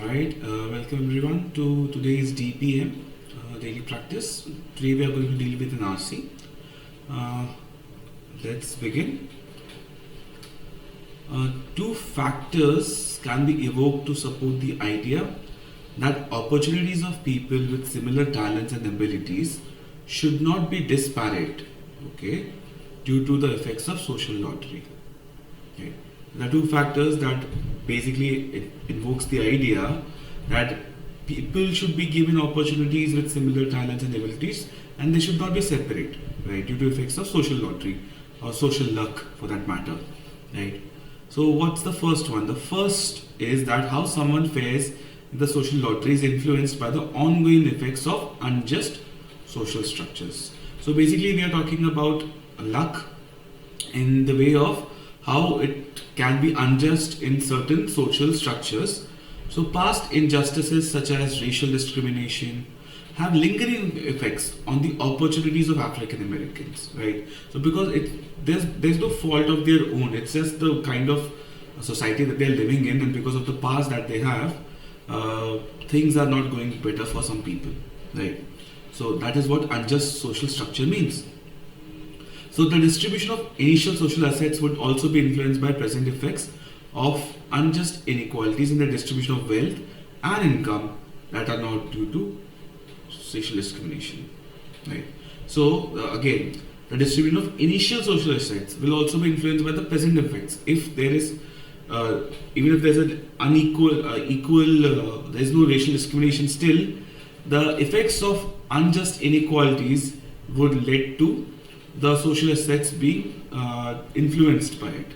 Welcome everyone to today's DPM daily practice. Today we are going to deal with an RC. Let's begin. Two factors can be evoked to support the idea that opportunities of people with similar talents and abilities should not be disparate, okay, due to the effects of social lottery. Okay. There are two factors that basically it invokes the idea that people should be given opportunities with similar talents and abilities and they should not be separate, right, due to effects of social lottery or social luck for that matter, right. So what's the first one? The first is that how someone fares in the social lottery is influenced by the ongoing effects of unjust social structures. So basically we are talking about luck in the way of how it can be unjust in certain social structures. So past injustices such as racial discrimination have lingering effects on the opportunities of African Americans, right? So because there's no fault of their own, it's just the kind of society that they're living in, and because of the past that they have, things are not going better for some people, right? So that is what unjust social structure means. So the distribution of initial social assets would also be influenced by present effects of unjust inequalities in the distribution of wealth and income that are not due to social discrimination, right? So again, the distribution of initial social assets will also be influenced by the present effects. If there is, even if there's an unequal, there is no racial discrimination, still the effects of unjust inequalities would lead to the social assets being influenced by it,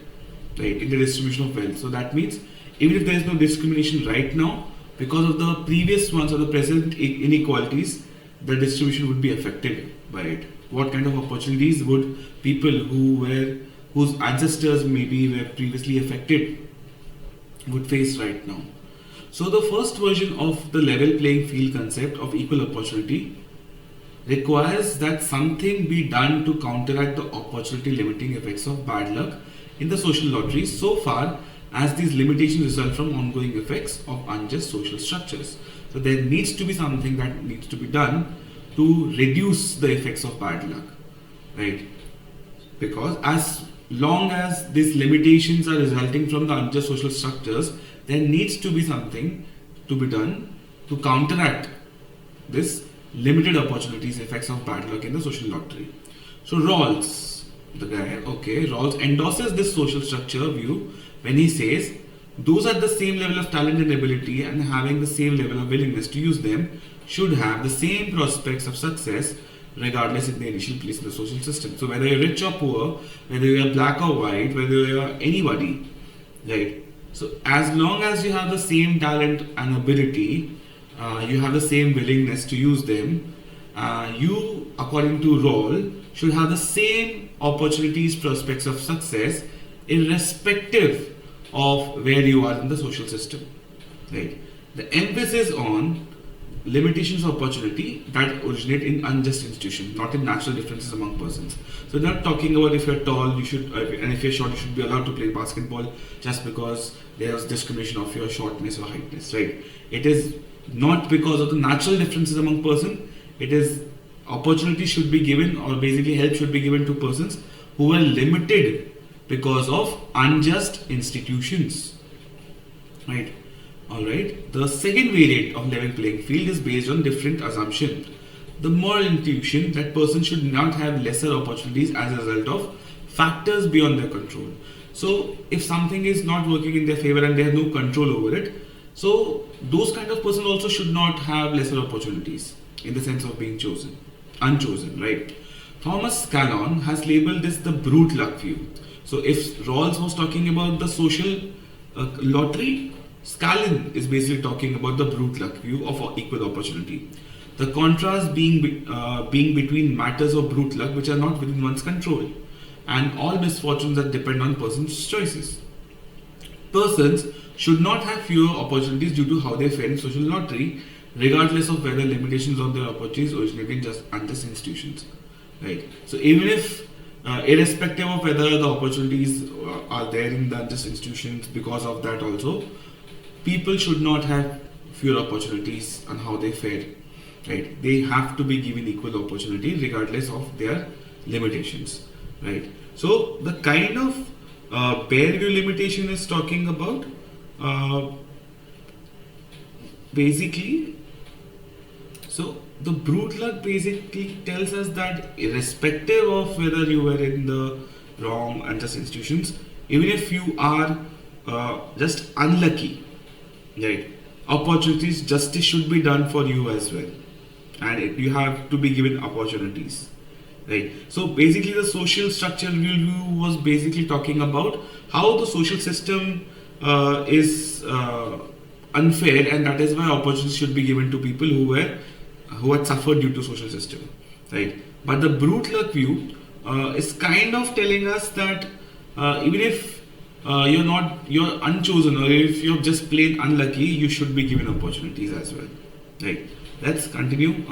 right, in the distribution of wealth. So that means even if there is no discrimination right now, because of the previous ones or the present inequalities, the distribution would be affected by it. What kind of opportunities would people whose ancestors maybe were previously affected would face right now? So the first version of the level playing field concept of equal opportunity requires that something be done to counteract the opportunity limiting effects of bad luck in the social lottery so far as these limitations result from ongoing effects of unjust social structures. So there needs to be something that needs to be done to reduce the effects of bad luck, right? Because as long as these limitations are resulting from the unjust social structures, there needs to be something to be done to counteract this limited opportunities effects of bad luck in the social lottery. So Rawls, Rawls endorses this social structure view when he says those at the same level of talent and ability and having the same level of willingness to use them should have the same prospects of success regardless of their initial place in the social system. So whether you're rich or poor, whether you're black or white, whether you're anybody, right? So as long as you have the same talent and ability, you have the same willingness to use them, you, according to Rawls, should have the same opportunities, prospects of success, irrespective of where you are in the social system, right? The emphasis on limitations of opportunity that originate in unjust institutions, not in natural differences among persons. So they're not talking about if you're tall, you should, and if you're short, you should be allowed to play basketball just because there's discrimination of your shortness or heightness, right? It is not because of the natural differences among persons. It is opportunity should be given, or basically help should be given to persons who are limited because of unjust institutions, right? Alright, the second variant of level playing field is based on different assumption. The moral intuition that persons should not have lesser opportunities as a result of factors beyond their control. So if something is not working in their favor and they have no control over it, so those kind of persons also should not have lesser opportunities in the sense of being unchosen, right? Thomas Scallon has labeled this the brute luck view. So if Rawls was talking about the social lottery, Scallon is basically talking about the brute luck view of equal opportunity. The contrast being between matters of brute luck which are not within one's control and all misfortunes that depend on persons' choices. Persons should not have fewer opportunities due to how they fare in social lottery, regardless of whether limitations on their opportunities originate in just unjust institutions, right? So even if irrespective of whether the opportunities are there in the unjust institutions, because of that also, people should not have fewer opportunities and how they fare. Right? They have to be given equal opportunity regardless of their limitations. Right? So the kind of pair view limitation is talking about basically. So the brute luck basically tells us that irrespective of whether you were in the wrong unjust institutions, even if you are just unlucky, right? Opportunities, justice should be done for you as well, and you have to be given opportunities, right? So basically, the social structure review was basically talking about how the social system is unfair, and that is why opportunities should be given to people who had suffered due to social system, right? But the brute luck view is kind of telling us that even if you're unchosen, or if you're just plain unlucky, you should be given opportunities as well, right? Let's continue.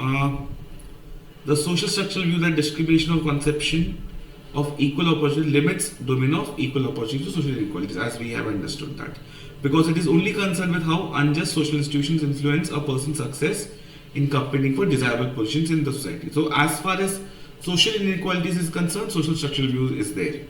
The social structural view that discrimination of conception of equal opportunity limits domain of equal opportunity to social inequalities, as we have understood that, because it is only concerned with how unjust social institutions influence a person's success in competing for desirable positions in the society. So as far as social inequalities is concerned, social structural view is there.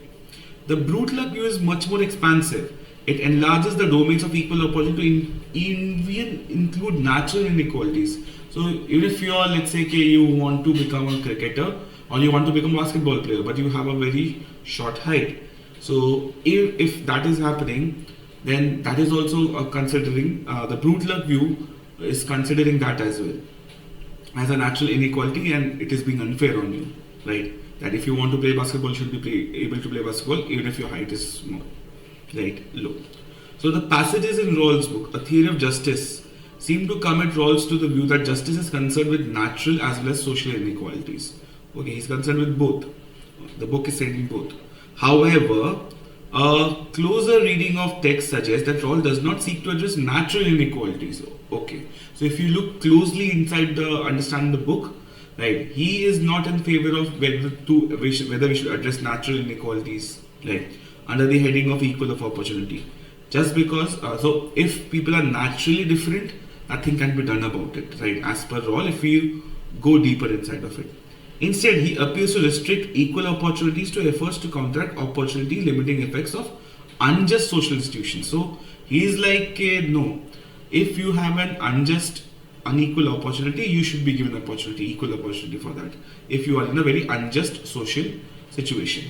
The brute luck view is much more expansive. It enlarges the domains of equal opportunity to even include natural inequalities. So even if you are, let's say, you want to become a cricketer or you want to become a basketball player, but you have a very short height. So if that is happening, then that is also considering the brute luck view is considering that as well as a natural inequality, and it is being unfair on you, right? That if you want to play basketball, you should be able to play basketball even if your height is small, right? Low. So the passages in Rawls' book, A Theory of Justice, seem to commit Rawls to the view that justice is concerned with natural as well as social inequalities. Okay, he's concerned with both. The book is saying both. However, a closer reading of text suggests that Rawls does not seek to address natural inequalities. Okay, so if you look closely inside the understand the book, right, he is not in favor of whether we should address natural inequalities, right, under the heading of equal of opportunity. Just because, so if people are naturally different, nothing can be done about it, right? As per Rawls, if we go deeper inside of it. Instead, he appears to restrict equal opportunities to efforts to counteract opportunity limiting effects of unjust social institutions. So he is like, no, if you have an unjust, unequal opportunity, you should be given equal opportunity for that, if you are in a very unjust social situation.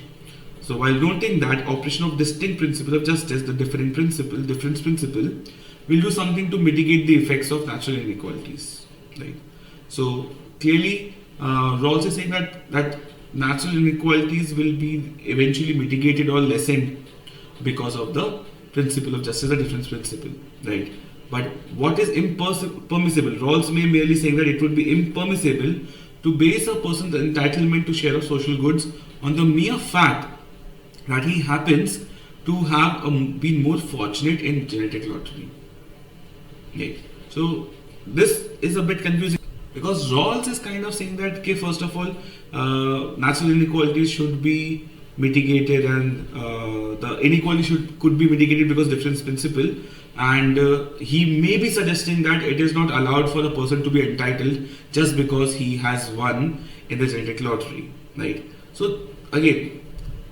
So while noting that operation of distinct principle of justice, the difference principle, will do something to mitigate the effects of natural inequalities, right? So clearly, Rawls is saying that natural inequalities will be eventually mitigated or lessened because of the principle of justice, the difference principle, right? But what is impermissible? Rawls may merely saying that it would be impermissible to base a person's entitlement to share of social goods on the mere fact that he happens to have been more fortunate in genetic lottery. Right? So this is a bit confusing, because Rawls is kind of saying that, okay, first of all, natural inequalities should be mitigated, and the inequality could be mitigated because difference principle, and he may be suggesting that it is not allowed for a person to be entitled just because he has won in the genetic lottery, right? So again,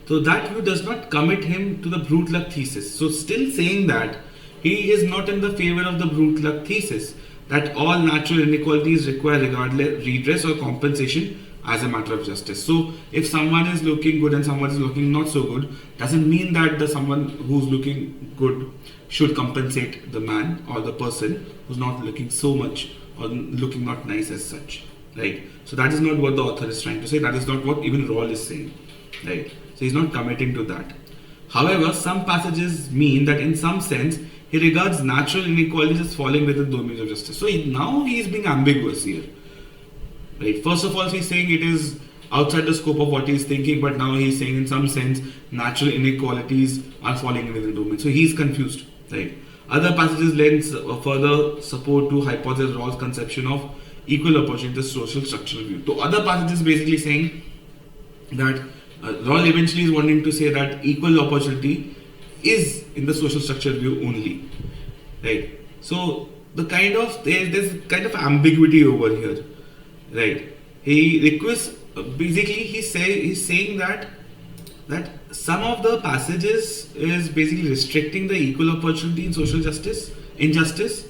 so that view does not commit him to the brute luck thesis. So still saying that he is not in the favor of the brute luck thesis, that all natural inequalities require regardless redress or compensation as a matter of justice. So if someone is looking good and someone is looking not so good, doesn't mean that the someone who's looking good should compensate the man or the person who's not looking so much or looking not nice as such, right? So that is not what the author is trying to say. That is not what even Rawls is saying, right? So he's not committing to that. However, some passages mean that in some sense he regards natural inequalities as falling within the domain of justice. So now he is being ambiguous here, right? First of all, he's saying it is outside the scope of what he's thinking, but now he's saying in some sense natural inequalities are falling within the domain. So he's confused, right? Other passages lend further support to hypothesis Rawls' conception of equal opportunity social structural view. So other passages basically saying that Rawls eventually is wanting to say that equal opportunity is in the social structure view only, right? So there's kind of ambiguity over here, right? He requests basically he's saying that some of the passages is basically restricting the equal opportunity in social justice injustice,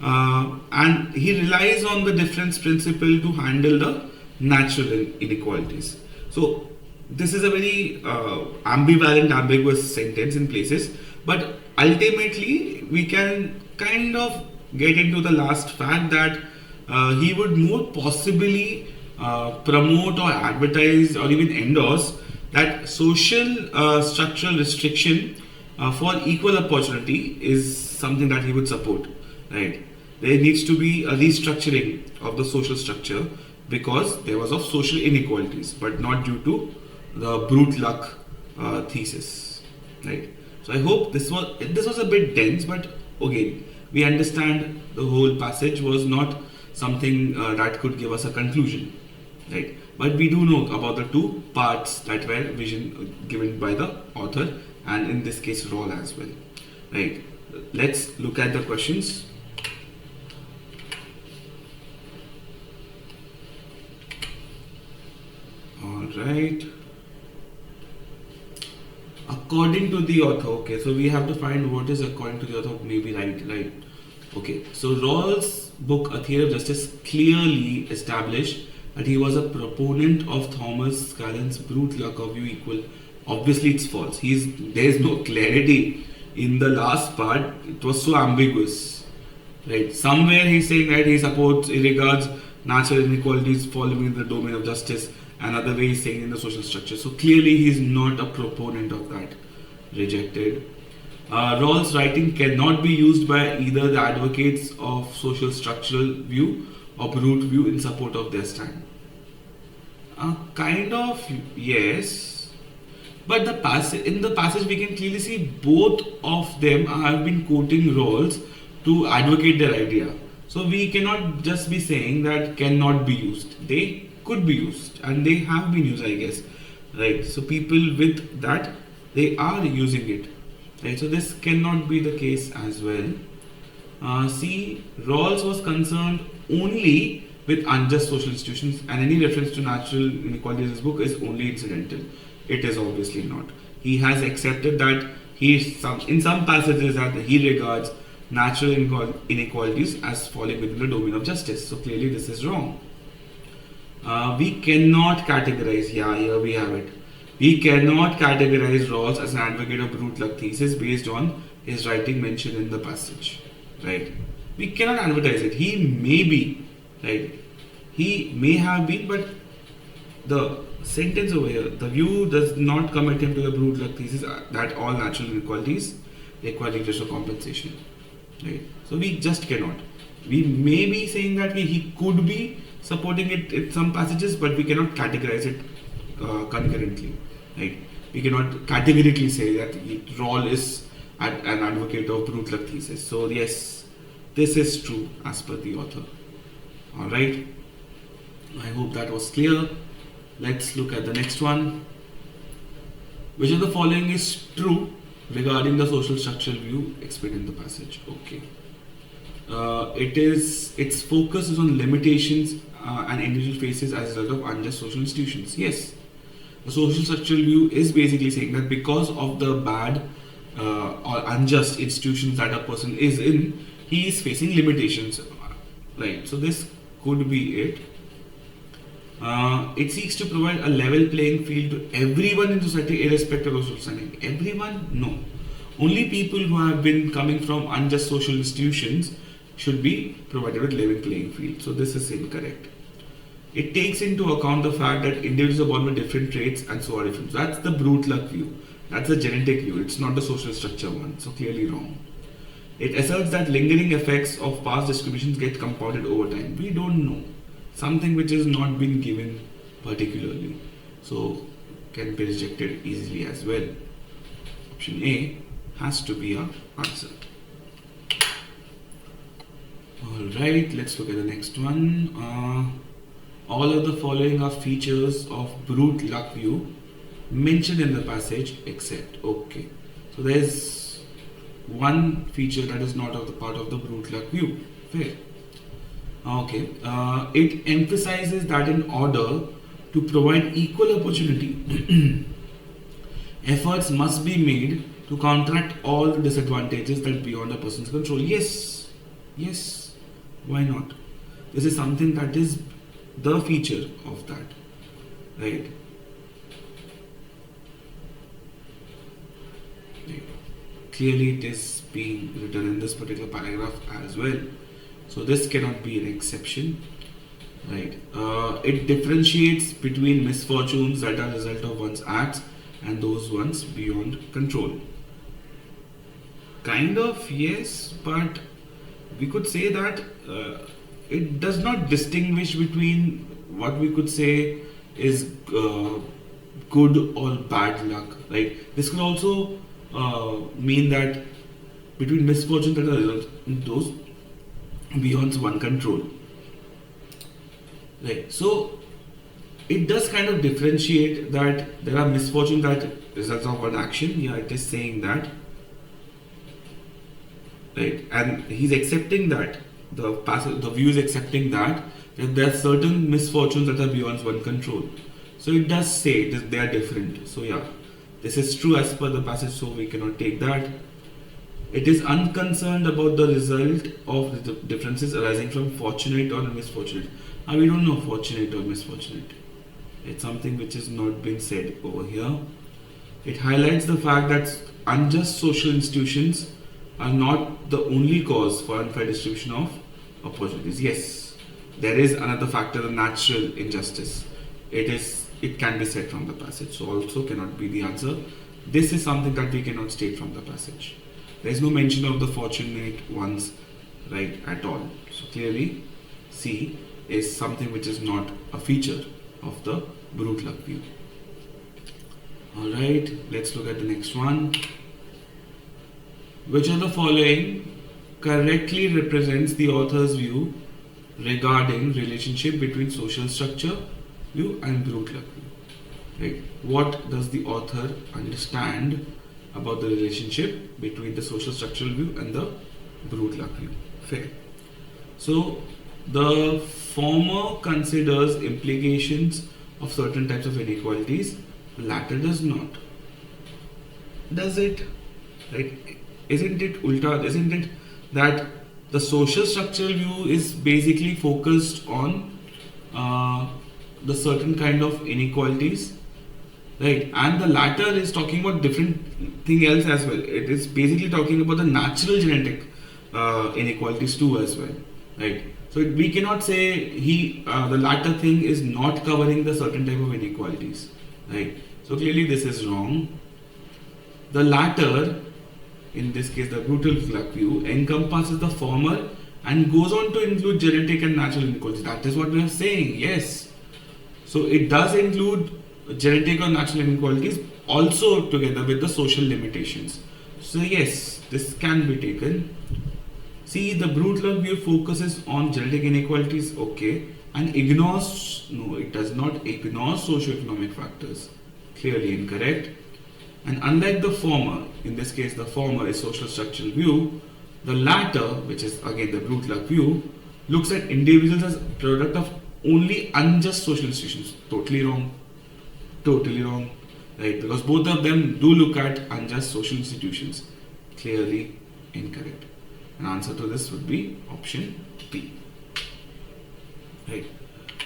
and he relies on the difference principle to handle the natural inequalities. So this is a very ambivalent, ambiguous sentence in places, but ultimately we can kind of get into the last fact that he would more possibly promote or advertise or even endorse that social structural restriction for equal opportunity is something that he would support, right? There needs to be a restructuring of the social structure because there was of social inequalities, but not due to the brute luck thesis, right? So I hope this was a bit dense, but again we understand the whole passage was not something that could give us a conclusion, right? But we do know about the two parts that were given by the author, and in this case Roll as well, right? Let's look at the questions. All right. According to the author, okay, so we have to find what is according to the author, maybe right. Okay, so Rawls' book A Theory of Justice clearly established that he was a proponent of Thomas Scallon's brute luck of view equal. Obviously it's false. There is no clarity in the last part. It was so ambiguous, right? Somewhere he's saying that he regards natural inequalities falling in the domain of justice. Another way he's saying in the social structure. So clearly he is not a proponent of that. Rejected. Rawls' writing cannot be used by either the advocates of social structural view or brute view in support of their stand. Kind of, yes. But in the passage we can clearly see both of them have been quoting Rawls to advocate their idea. So we cannot just be saying that cannot be used. They could be used and they have been used, I guess, right? So people with that, they are using it, right? So this cannot be the case as well. See, Rawls was concerned only with unjust social institutions, and any reference to natural inequality in his book is only incidental. It is obviously not. He has accepted that in some passages that he regards natural inequalities as falling within the domain of justice. So clearly this is wrong. We cannot categorize, here we have it. We cannot categorize Rawls as an advocate of brute luck thesis based on his writing mentioned in the passage, right? We cannot advertise it. He may be, right? He may have been, but the sentence over here, the view does not commit him to the brute luck thesis that all natural inequalities require redress or compensation, right? So we just cannot. We may be saying that he could be supporting it in some passages, but we cannot categorize it concurrently, right? We cannot categorically say that Rawls is an advocate of brute luck thesis. So yes, this is true as per the author. All right. I hope that was clear. Let's look at the next one. Which of the following is true regarding the social structural view explained in the passage? Okay. Its focus is on limitations and individual faces as a result of unjust social institutions. Yes, the social structural view is basically saying that because of the bad or unjust institutions that a person is in, he is facing limitations, right? So this could be it. It seeks to provide a level playing field to everyone in society irrespective of social standing. Everyone? No. Only people who have been coming from unjust social institutions should be provided with level playing field. So this is incorrect. It takes into account the fact that individuals are born with different traits and so are different. So that's the brute luck view. That's the genetic view. It's not the social structure one. So clearly wrong. It asserts that lingering effects of past discriminations get compounded over time. We don't know. Something which has not been given particularly. So can be rejected easily as well. Option A has to be our answer. Alright, let's look at the next one. All of the following are features of brute luck view mentioned in the passage except. Okay. So there's one feature that is not of the part of the brute luck view. Fair. Okay. It emphasizes that in order to provide equal opportunity, efforts must be made to counteract all the disadvantages that beyond a person's control. Yes, yes, why not? This is something that is the feature of that, right? Right. Clearly, it is being written in this particular paragraph as well. So this cannot be an exception, right? It differentiates between misfortunes that are a result of one's acts and those ones beyond control. Kind of, yes, but we could say that it does not distinguish between what we could say is good or bad luck. Like this could also mean that between misfortunes that are result in those beyond one control. Right. So it does kind of differentiate that there are misfortunes that results of one action. Yeah, it is saying that. Right, and he's accepting that the view is accepting that there are certain misfortunes that are beyond one's control. So it does say that they are different. So yeah, this is true as per the passage. So we cannot take that. It is unconcerned about the result of the differences arising from fortunate or misfortunate. We don't know fortunate or misfortunate. It's something which is not being said over here. It highlights the fact that unjust social institutions are not the only cause for unfair distribution of opportunities. Yes, there is another factor, the natural injustice. It can be said from the passage, so also cannot be the answer. This is something that we cannot state from the passage. There is no mention of the fortunate ones, right, at all. So clearly, C is something which is not a feature of the brute luck view. Alright, let's look at the next one. Which of the following correctly represents the author's view regarding relationship between social structure view and brute luck view? Right? What does the author understand about the relationship between the social structural view and the brute luck view? Fair. So the former considers implications of certain types of inequalities, the latter does not. Does it? Right? Isn't it ulta? Isn't it that the social structural view is basically focused on the certain kind of inequalities, right? And the latter is talking about different thing else as well. It is basically talking about the natural genetic inequalities too as well, right? So we cannot say the latter thing is not covering the certain type of inequalities, right? So clearly this is wrong. The latter, in this case the brute luck view, encompasses the former and goes on to include genetic and natural inequalities. That is what we are saying, yes. So it does include genetic or natural inequalities also together with the social limitations. So yes, this can be taken. See, the brute luck view focuses on genetic inequalities, okay, and ignores, no, it does not ignore socio-economic factors. Clearly incorrect. And unlike the former, in this case the former is social structural view, the latter, which is again the brute luck view, looks at individuals as product of only unjust social institutions. Totally wrong. Totally wrong. Right? Because both of them do look at unjust social institutions. Clearly incorrect. An answer to this would be option B. Right.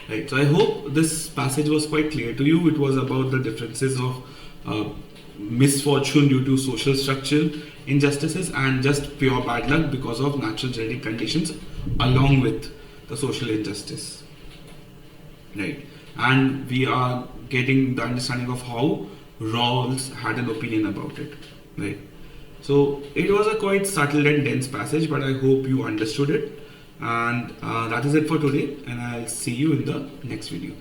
Right. So I hope this passage was quite clear to you. It was about the differences of misfortune due to social structural injustices and just pure bad luck because of natural genetic conditions along with the social injustice. Right. And we are getting the understanding of how Rawls had an opinion about it. Right. So it was a quite subtle and dense passage, but I hope you understood it. And that is it for today, and I'll see you in the next video.